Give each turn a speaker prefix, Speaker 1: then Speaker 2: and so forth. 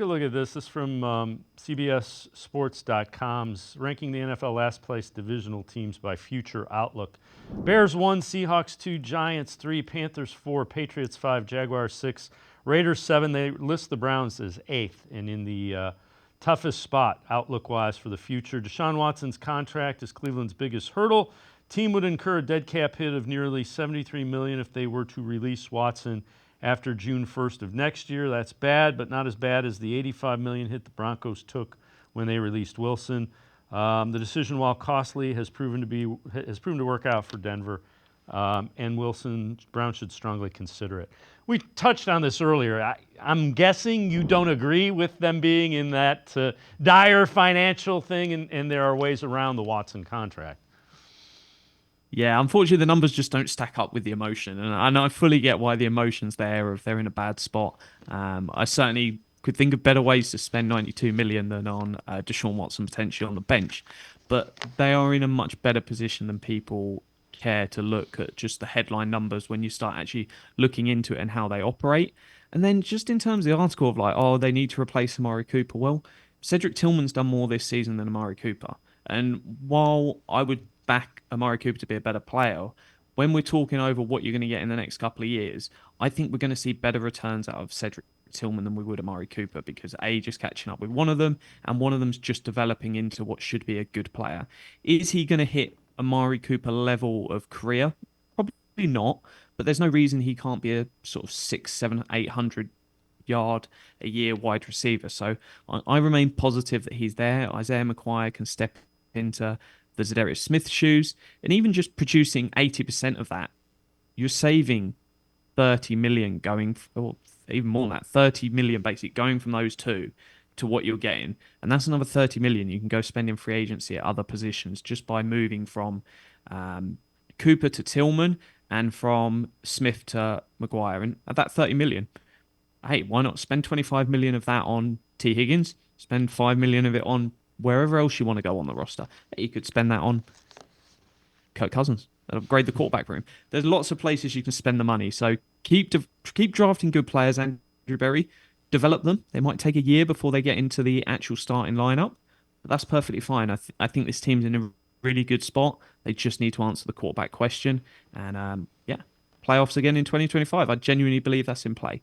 Speaker 1: Take a look at this. This is from CBS Sports.com's ranking the NFL last place divisional teams by future outlook. Bears 1, Seahawks 2, Giants 3, Panthers 4, Patriots 5, Jaguars 6, Raiders 7. They list the Browns as 8th and in the toughest spot outlook-wise for the future. Deshaun Watson's contract is Cleveland's biggest hurdle. Team would incur a dead cap hit of nearly $73 million if they were to release Watson after June 1st of next year. That's bad, but not as bad as the $85 million hit the Broncos took when they released Wilson. The decision, while costly, has proven to work out for Denver, and Brown should strongly consider it. We touched on this earlier. I'm guessing you don't agree with them being in that dire financial thing, and there are ways around the Watson contract.
Speaker 2: Yeah, unfortunately, the numbers just don't stack up with the emotion. And I fully get why the emotion's there if they're in a bad spot. I certainly could think of better ways to spend 92 million than on Deshaun Watson potentially on the bench. But they are in a much better position than people care to look at just the headline numbers when you start actually looking into it and how they operate. And then just in terms of the article of like, oh, they need to replace Amari Cooper. Well, Cedric Tillman's done more this season than Amari Cooper. And while I would back Amari Cooper to be a better player, when we're talking over what you're going to get in the next couple of years, I think we're going to see better returns out of Cedric Tillman than we would Amari Cooper because age is catching up with one of them, and one of them's just developing into what should be a good player. Is he going to hit Amari Cooper level of career? Probably not, but there's no reason he can't be a sort of 6, 7, 800 yard a year wide receiver. So I remain positive that he's there. Isaiah McGuire can step into the Zadarius Smith shoes, and even just producing 80% of that, you're saving 30 million going, or even more than that, 30 million basically going from those two to what you're getting. And that's another 30 million you can go spend in free agency at other positions just by moving from Cooper to Tillman and from Smith to Maguire. And at that 30 million, hey, why not spend 25 million of that on T. Higgins? Spend 5 million of it on wherever else you want to go on the roster. You could spend that on Kirk Cousins and upgrade the quarterback room. There's lots of places you can spend the money. So keep drafting good players, Andrew Berry. Develop them. They might take a year before they get into the actual starting lineup, but that's perfectly fine. I think this team's in a really good spot. They just need to answer the quarterback question. And yeah, playoffs again in 2025. I genuinely believe that's in play.